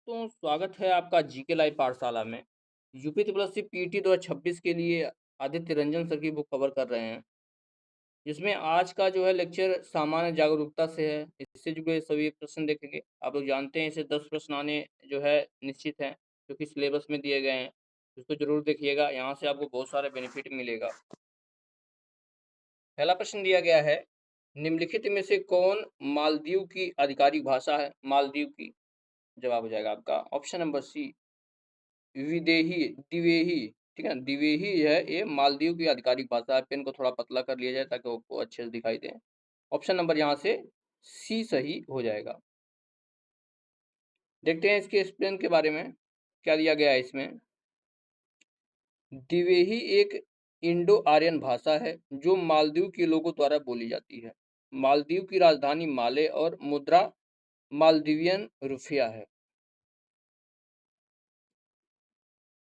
तो स्वागत है आपका जीके लाइव पाठशाला में। यूपी ट्रिपल एससी पीटी 2026 के लिए आदित्य रंजन सर की बुक कवर कर रहे हैं, जिसमें आज का जो है लेक्चर सामान्य जागरूकता से है। इससे जुड़े सभी प्रश्न देखेंगे। आप लोग जानते हैं इसे 10 प्रश्न आने जो है निश्चित हैं, जो कि सिलेबस में दिए गए हैं। इसको जरूर देखिएगा, यहाँ से आपको बहुत सारे बेनिफिट मिलेगा। पहला प्रश्न दिया गया है, निम्नलिखित में से कौन मालदीव की आधिकारिक भाषा है? मालदीव की जवाब हो जाएगा आपका ऑप्शन नंबर सी विदेही दिवेही। ठीक है, दिवेही है ये मालदीव की आधिकारिक भाषा है। पेन को थोड़ा पतला कर लिया जाए ताकि आपको अच्छे से दिखाई दे। ऑप्शन नंबर यहाँ से सी सही हो जाएगा। देखते हैं इसके एक्सप्लेन के बारे में क्या दिया गया है इसमें। दिवेही एक इंडो आर्यन भाषा है जो मालदीव के लोगों द्वारा बोली जाती है। मालदीव की राजधानी माले और मुद्रा मालदीवियन रुपया है।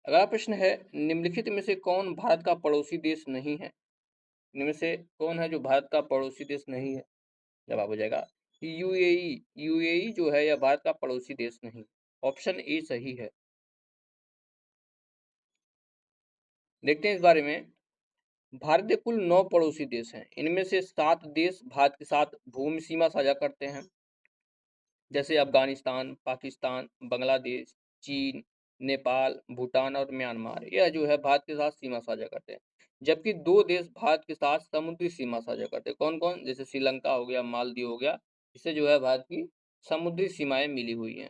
अगला प्रश्न है, निम्नलिखित में से कौन भारत का पड़ोसी देश नहीं है? इनमें से कौन है जो भारत का पड़ोसी देश नहीं है? जवाब हो जाएगा यूएई। यूएई जो है यह भारत का पड़ोसी देश नहीं। ऑप्शन ए सही है। देखते हैं इस बारे में। भारत के कुल 9 पड़ोसी देश हैं। इनमें से 7 देश भारत के साथ भूमि सीमा साझा करते हैं, जैसे अफगानिस्तान, पाकिस्तान, बांग्लादेश, चीन, नेपाल, भूटान और म्यांमार। यह जो है भारत के साथ सीमा साझा करते हैं। जबकि 2 देश भारत के साथ समुद्री सीमा साझा करते हैं। कौन कौन? जैसे श्रीलंका हो गया, मालदीव हो गया। इससे जो है भारत की समुद्री सीमाएं मिली हुई हैं।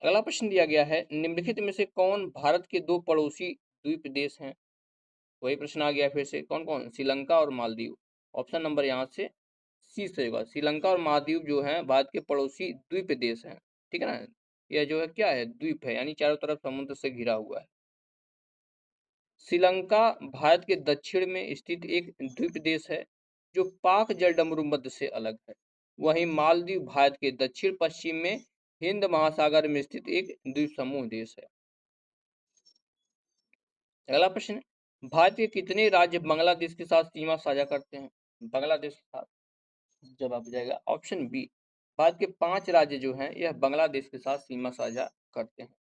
अगला प्रश्न दिया गया है, निम्नलिखित में से कौन भारत के 2 पड़ोसी द्वीप देश हैं? वही प्रश्न आ गया फिर से। कौन कौन? श्रीलंका और मालदीव। ऑप्शन नंबर यहाँ से सी सही होगा। श्रीलंका और मालदीव जो हैं भारत के पड़ोसी द्वीप देश हैं। ठीक है ना, यह जो है क्या है? द्वीप है, यानी चारों तरफ समुद्र से घिरा हुआ है। श्रीलंका भारत के दक्षिण में स्थित एक द्वीप देश है जो पाक जलडमरू से अलग है। वहीं मालदीव भारत के दक्षिण पश्चिम में हिंद महासागर में स्थित एक द्वीप समूह देश है। अगला प्रश्न, भारत के कितने राज्य बांग्लादेश के साथ सीमा साझा करते हैं? बांग्लादेश के साथ जवाब हो जाएगा ऑप्शन बी। भारत के 5 राज्य जो हैं यह बांग्लादेश के साथ सीमा साझा करते हैं।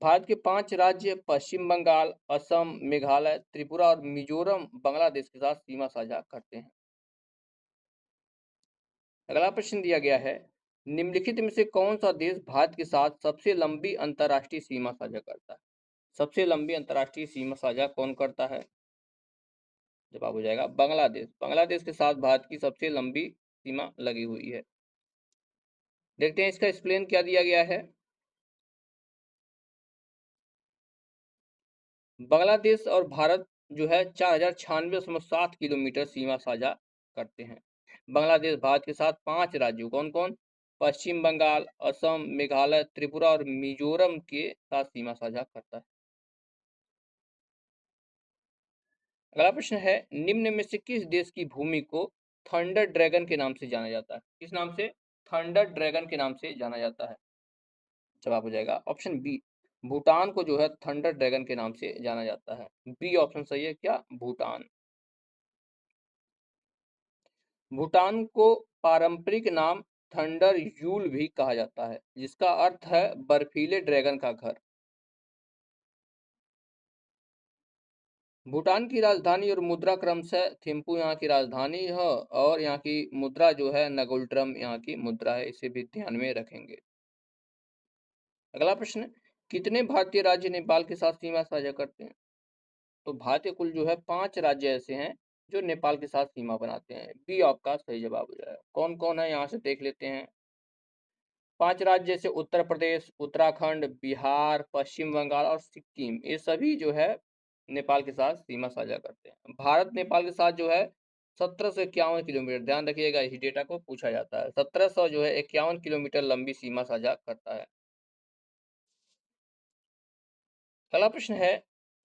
भारत के 5 राज्य पश्चिम बंगाल, असम, मेघालय, त्रिपुरा और मिजोरम बांग्लादेश के साथ सीमा साझा करते हैं। अगला प्रश्न दिया गया है, निम्नलिखित में से कौन सा देश भारत के साथ सबसे लंबी अंतर्राष्ट्रीय सीमा साझा करता है? सबसे लंबी अंतर्राष्ट्रीय सीमा साझा कौन करता है? जवाब हो जाएगा बांग्लादेश। बांग्लादेश के साथ भारत की सबसे लंबी सीमा लगी हुई है। देखते हैं इसका एक्सप्लेन क्या दिया गया है। बांग्लादेश और भारत जो है 4096.7 किलोमीटर सीमा साझा करते हैं। बांग्लादेश भारत के साथ 5 राज्यों कौन कौन? पश्चिम बंगाल, असम, मेघालय, त्रिपुरा और मिजोरम के साथ सीमा साझा करता है। अगला प्रश्न है, निम्न में से किस देश की भूमि को थंडर ड्रैगन के नाम से जाना जाता है? किस नाम से? थंडर ड्रैगन के नाम से जाना जाता है। जवाब हो जाएगा ऑप्शन बी। भूटान को जो है थंडर ड्रैगन के नाम से जाना जाता है। बी ऑप्शन सही है। क्या? भूटान। भूटान को पारंपरिक नाम थंडर यूल भी कहा जाता है, जिसका अर्थ है बर्फीले ड्रैगन का घर। भूटान की राजधानी और मुद्रा क्रमशः थिम्पू यहाँ की राजधानी है, और यहाँ की मुद्रा जो है नगोल्ट्रम यहाँ की मुद्रा है। इसे भी ध्यान में रखेंगे। अगला प्रश्न, कितने भारतीय राज्य नेपाल के साथ सीमा साझा करते हैं? तो भारत के कुल जो है 5 राज्य ऐसे हैं जो नेपाल के साथ सीमा बनाते हैं। बी आपका सही जवाब हो जाएगा। कौन कौन है यहाँ से देख लेते हैं। 5 राज्य जैसे उत्तर प्रदेश, उत्तराखंड, बिहार, पश्चिम बंगाल और सिक्किम, ये सभी जो है नेपाल के साथ सीमा साझा करते हैं। भारत नेपाल के साथ जो है 1751 किलोमीटर, ध्यान रखिएगा इसी डेटा को पूछा जाता है। 1700 जो है 51 किलोमीटर लंबी सीमा साझा करता है। अगला प्रश्न है,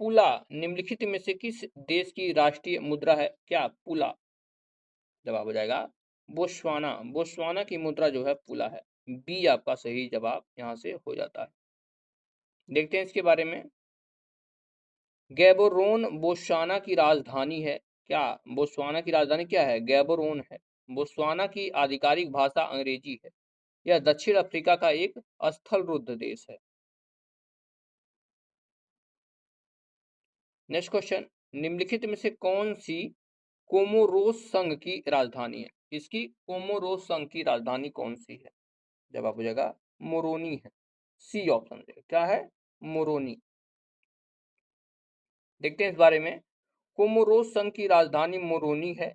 पुला निम्नलिखित में से किस देश की राष्ट्रीय मुद्रा है? क्या? पुला। जवाब हो जाएगा बोस्वाना। बोस्वाना की मुद्रा जो है पुला है। बी आपका सही जवाब यहाँ से हो जाता है। देखते हैं इसके बारे में। गैबोरोन बोस्वाना की राजधानी है। क्या बोत्सवाना की राजधानी क्या है? गैबोरोन है। बोत्सवाना की आधिकारिक भाषा अंग्रेजी है। यह दक्षिण अफ्रीका का एक स्थल रुद्ध देश है। नेक्स्ट क्वेश्चन, निम्नलिखित में से कौन सी कोमोरोस संघ की राजधानी है? इसकी कोमोरोस संघ की राजधानी कौन सी है? जवाब हो जाएगा मोरोनी है। सी ऑप्शन है। क्या है? मोरोनी। देखते हैं इस बारे में। कोमोरोस संघ की राजधानी मोरोनी है।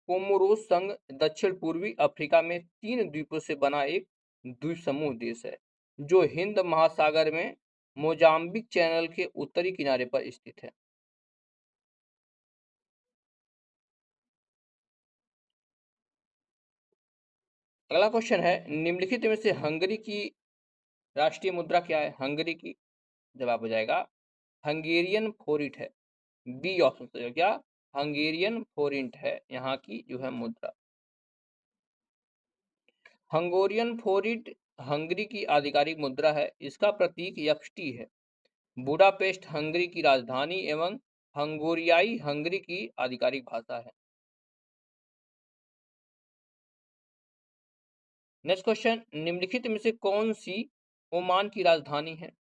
कोमोरोस संघ दक्षिण पूर्वी अफ्रीका में 3 द्वीपों से बना एक द्वीप समूह देश है जो हिंद महासागर में मोजाम्बिक चैनल के उत्तरी किनारे पर स्थित है। अगला क्वेश्चन है, निम्नलिखित में से हंगरी की राष्ट्रीय मुद्रा क्या है? हंगरी की जवाब हो जाएगा हंगेरियन फोरिट है। बी ऑप्शन से क्या? हंगेरियन फोरिट है यहाँ की जो है मुद्रा। हंगोरियन फोरिट हंगरी की आधिकारिक मुद्रा है। इसका प्रतीक एफटी है। बुडापेस्ट हंगरी की राजधानी एवं हंगोरियाई हंगरी की आधिकारिक भाषा है। नेक्स्ट क्वेश्चन, निम्नलिखित में से कौन सी ओमान की राजधानी है?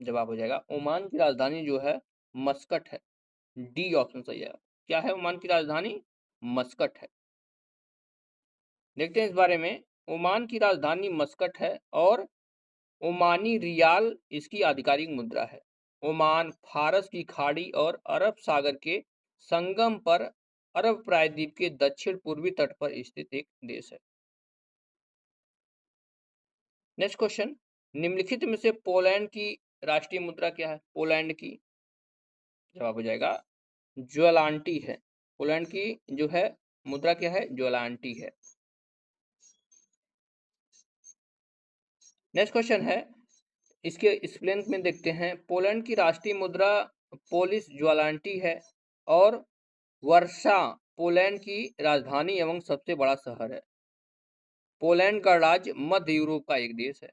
जवाब हो जाएगा ओमान की राजधानी जो है मस्कट है। डी ऑप्शन सही है। क्या है ओमान की राजधानी? मस्कट है। देखते हैं इस बारे में। ओमान की राजधानी मस्कट है और ओमानी रियाल इसकी आधिकारिक मुद्रा है। ओमान फारस की खाड़ी और अरब सागर के संगम पर अरब प्रायद्वीप के दक्षिण पूर्वी तट पर स्थित एक देश है। नेक्स्ट क्वेश्चन, निम्नलिखित में से पोलैंड की राष्ट्रीय मुद्रा क्या है? पोलैंड की जवाब हो जाएगा ज्वलांटी है। पोलैंड की जो है मुद्रा क्या है? ज्वलांटी है। नेक्स्ट क्वेश्चन है, इसके एक्सप्लेन में देखते हैं। पोलैंड की राष्ट्रीय मुद्रा पोलिश ज्वालांटी है और वर्षा पोलैंड की राजधानी एवं सबसे बड़ा शहर है। पोलैंड का राज्य मध्य यूरोप का एक देश है।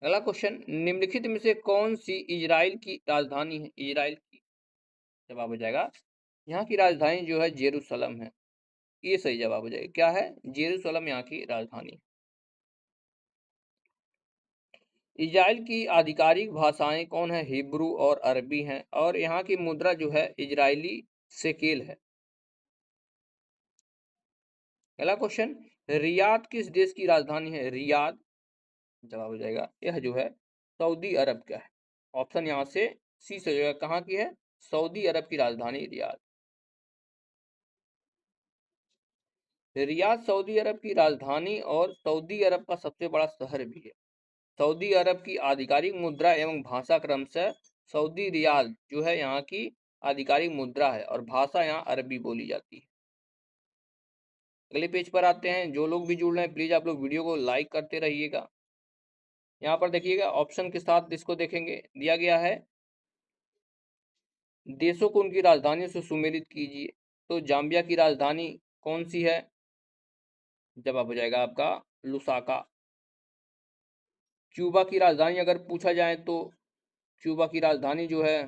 अगला क्वेश्चन, निम्नलिखित में से कौन सी इजराइल की राजधानी है? इजराइल की जवाब हो जाएगा यहाँ की राजधानी जो है जेरूसलम है। ये सही जवाब हो जाएगा। क्या है? जेरूसलम यहाँ की राजधानी। इजराइल की आधिकारिक भाषाएं कौन है? हिब्रू और अरबी हैं और यहाँ की मुद्रा जो है इजरायली शेकेल है। अगला क्वेश्चन, रियाद किस देश की राजधानी है? रियाद जवाब हो जाएगा यह जो है सऊदी अरब का है। ऑप्शन यहाँ से सी से जो है कहाँ की है? सऊदी अरब की राजधानी रियाद। रियाद सऊदी अरब की राजधानी और सऊदी अरब का सबसे बड़ा शहर भी है। सऊदी अरब की आधिकारिक मुद्रा एवं भाषा क्रमशः सऊदी रियाल जो है यहाँ की आधिकारिक मुद्रा है और भाषा यहाँ अरबी बोली जाती है। अगले पेज पर आते हैं। जो लोग भी जुड़ रहे हैं प्लीज आप लोग वीडियो को लाइक करते रहिएगा। यहाँ पर देखिएगा ऑप्शन के साथ इसको देखेंगे दिया गया है, देशों को उनकी राजधानी से सुमेलित कीजिए। तो जाम्बिया की राजधानी कौन सी है? जवाब हो जाएगा आपका लुसाका। क्यूबा की राजधानी अगर पूछा जाए तो क्यूबा की राजधानी जो है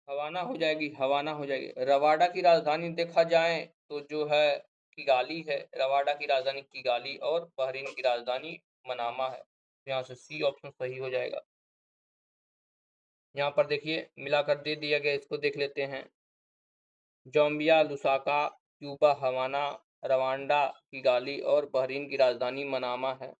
हवाना हो जाएगी। हवाना हो जाएगी। रवाडा की राजधानी देखा जाए तो जो है किगाली है। रवाडा की राजधानी किगाली और बहरीन की राजधानी मनामा है। यहाँ से सी ऑप्शन सही हो जाएगा। यहाँ पर देखिए मिलाकर दे दिया गया, इसको देख लेते हैं। Zambia Lusaka, Cuba Havana, Rwanda Kigali और बहरीन की राजधानी मनामा है।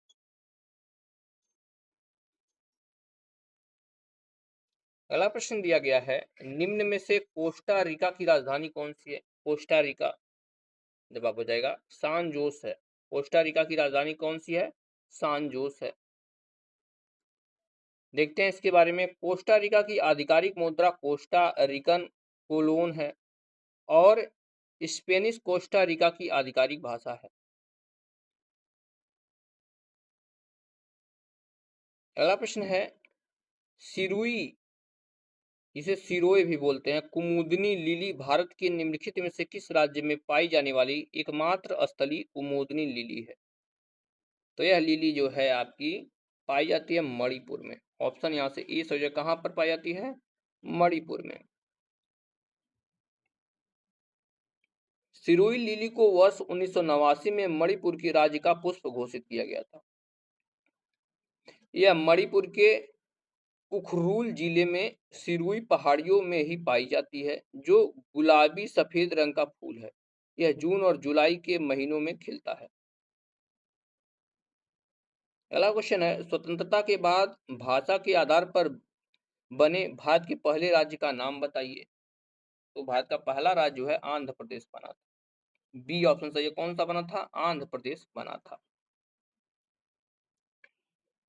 अगला प्रश्न दिया गया है, निम्न में से कोस्टा रिका की राजधानी कौन सी है? कोस्टा रिका जवाब हो जाएगा सान जोस है। कोस्टा रिका की राजधानी कौन सी है? सान जोस है। देखते हैं इसके बारे में। कोस्टा रिका की आधिकारिक मुद्रा कोस्टा रिकन कोलोन है और स्पेनिश कोस्टा रिका की आधिकारिक भाषा है। अगला प्रश्न है, सिरुई इसे सिरोए भी बोलते हैं, कुमुदनी लिली भारत के निम्नलिखित में से किस राज्य में पाई जाने वाली एकमात्र स्थलीय कुमुदनी लिली है? तो यह लिली जो है आपकी पाई जाती है मणिपुर में। ऑप्शन यहाँ से ए सही कहाँ पर पाई जाती है? मणिपुर में। सिरोही लिली को वर्ष 1989 में मणिपुर की राज्य का पुष्प घोषित किया गया था। यह मणिपुर के उखरूल जिले में सिरोही पहाड़ियों में ही पाई जाती है, जो गुलाबी सफेद रंग का फूल है। यह जून और जुलाई के महीनों में खिलता है। अगला क्वेश्चन है, स्वतंत्रता के बाद भाषा के आधार पर बने भारत के पहले राज्य का नाम बताइए। तो भारत का पहला राज्य जो है आंध्र प्रदेश बना था। बी ऑप्शन सही है। कौन सा बना था? आंध्र प्रदेश बना था।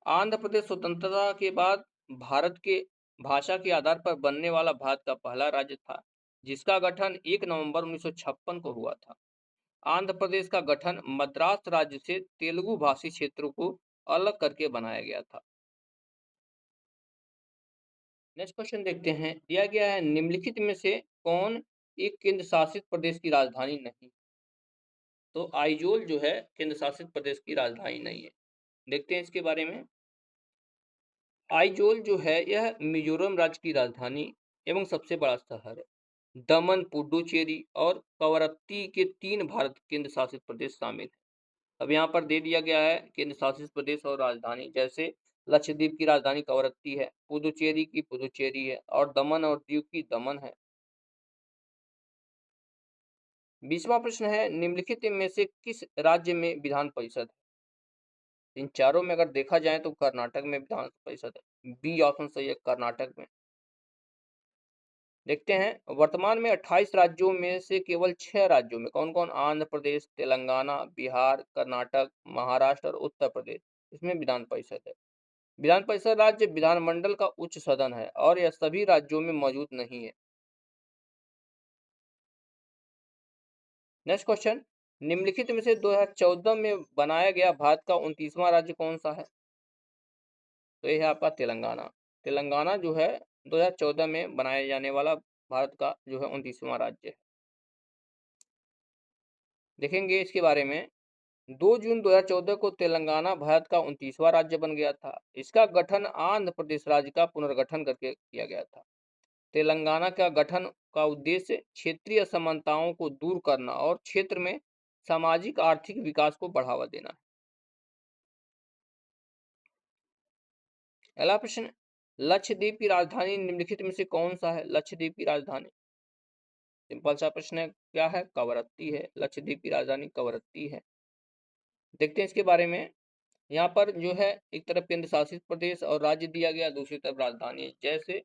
आंध्र प्रदेश स्वतंत्रता के बाद भारत के भाषा के आधार पर बनने वाला भारत का पहला राज्य था, जिसका गठन 1 नवंबर 1956 को हुआ था। आंध्र प्रदेश का गठन मद्रास राज्य से तेलुगु भाषी क्षेत्रों को अलग करके बनाया गया था। नेक्स्ट क्वेश्चन देखते हैं। दिया गया है, निम्नलिखित में से कौन एक केंद्र शासित प्रदेश की राजधानी नहीं? तो आइजोल जो है केंद्र शासित प्रदेश की राजधानी नहीं है। देखते हैं इसके बारे में। आइजोल जो है यह मिजोरम राज्य की राजधानी एवं सबसे बड़ा शहर है। दमन, पुडुचेरी और कवरत्ती के 3 भारत केंद्र शासित प्रदेश शामिल हैं। अब यहाँ पर दे दिया गया है केंद्र शासित प्रदेश और राजधानी, जैसे लक्षद्वीप की राजधानी कवरत्ती है, पुडुचेरी की पुडुचेरी है और दमन और दीव की दमन है। 20वां प्रश्न है, निम्नलिखित में से किस राज्य में विधान परिषद है? इन चारों में अगर देखा जाए तो कर्नाटक में विधान परिषद है। बी ऑप्शन सही है, कर्नाटक में। देखते हैं, वर्तमान में 28 राज्यों में से केवल 6 राज्यों में कौन कौन? आंध्र प्रदेश, तेलंगाना, बिहार, कर्नाटक, महाराष्ट्र और उत्तर प्रदेश, इसमें विधान परिषद है। विधान परिषद राज्य विधानमंडल का उच्च सदन है और यह सभी राज्यों में मौजूद नहीं है। नेक्स्ट क्वेश्चन, निम्नलिखित में से 2014 में बनाया गया भारत का 29वां राज्य कौन सा है? तो यह है आपका तेलंगाना। तेलंगाना जो है 2014 में बनाया जाने वाला भारत का जो है 29वां राज्य है। देखेंगे इसके बारे में। 2 जून 2014 को तेलंगाना भारत का 29वां राज्य बन गया था। इसका गठन आंध्र प्रदेश राज्य का पुनर्गठन करके किया गया था। तेलंगाना का गठन का उद्देश्य क्षेत्रीय असमानताओं को दूर करना और क्षेत्र में सामाजिक आर्थिक विकास को बढ़ावा देना है। अगला प्रश्न, लक्षद्वीप की राजधानी निम्नलिखित में से कौन सा है? लक्षद्वीप की राजधानी, सिंपल सा प्रश्न है, क्या है? कवरत्ती है। लक्षद्वीप की राजधानी कवरत्ती है। देखते हैं इसके बारे में। यहाँ पर जो है एक तरफ केंद्र शासित प्रदेश और राज्य दिया गया, दूसरी तरफ राजधानी, जैसे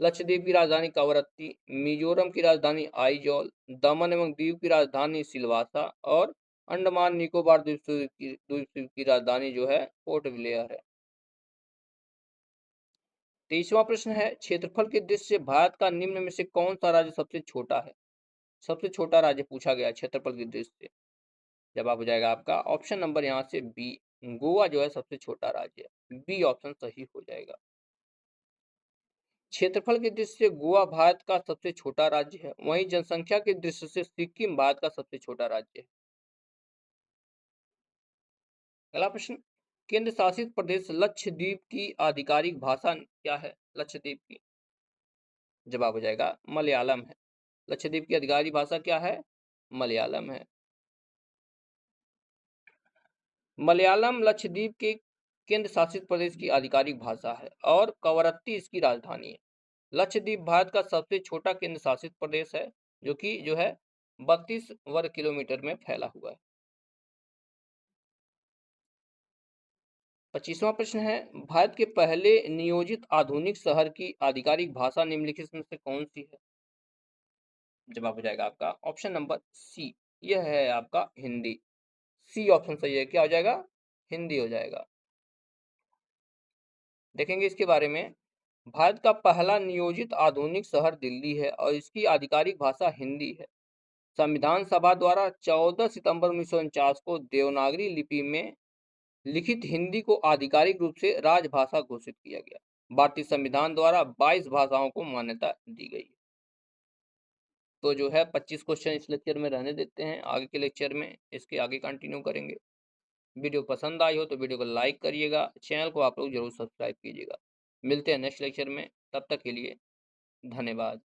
लक्षद्वीप की राजधानी कवरत्ती, मिजोरम की राजधानी आइजोल, दमन एवं दीव की राजधानी सिलवासा और अंडमान निकोबार द्वीप की राजधानी जो है पोर्ट ब्लेयर है। 23वां प्रश्न है, क्षेत्रफल की दृष्टि से भारत का निम्न में से कौन सा राज्य सबसे छोटा है? सबसे छोटा राज्य पूछा गया क्षेत्रफल की दृष्टि से। जवाब हो जाएगा आपका ऑप्शन नंबर यहाँ से बी, गोवा जो है सबसे छोटा राज्य है। बी ऑप्शन सही हो जाएगा। क्षेत्रफल की दृष्टि से गोवा भारत का सबसे छोटा राज्य है, वहीं जनसंख्या की दृष्टि से सिक्किम भारत का सबसे छोटा राज्य है। अगला प्रश्न, केंद्र शासित प्रदेश लक्षद्वीप की आधिकारिक भाषा क्या है? लक्षद्वीप की, जवाब हो जाएगा मलयालम है। लक्षद्वीप की आधिकारिक भाषा क्या है? मलयालम है। मलयालम लक्षद्वीप के केंद्र शासित प्रदेश की आधिकारिक भाषा है और कवरत्ती इसकी राजधानी है। लक्षद्वीप भारत का सबसे छोटा केंद्र शासित प्रदेश है, जो कि जो है 32 वर्ग किलोमीटर में फैला हुआ है। 25वां प्रश्न है, भारत के पहले नियोजित आधुनिक शहर की आधिकारिक भाषा निम्नलिखित में से कौन सी है? जवाब हो जाएगा आपका ऑप्शन नंबर सी, यह है आपका हिंदी। सी ऑप्शन सही है, क्या हो जाएगा? हिंदी हो जाएगा। देखेंगे इसके बारे में। भारत का पहला नियोजित आधुनिक शहर दिल्ली है और इसकी आधिकारिक भाषा हिंदी है। संविधान सभा द्वारा 14 सितंबर 1949 को देवनागरी लिपि में लिखित हिंदी को आधिकारिक रूप से राजभाषा घोषित किया गया। भारतीय संविधान द्वारा 22 भाषाओं को मान्यता दी गई। तो जो है 25 क्वेश्चन इस लेक्चर में रहने देते हैं, आगे के लेक्चर में इसके आगे कंटिन्यू करेंगे। वीडियो पसंद आई हो तो वीडियो को लाइक करिएगा, चैनल को आप लोग जरूर सब्सक्राइब कीजिएगा। मिलते हैं नेक्स्ट लेक्चर में, तब तक के लिए धन्यवाद।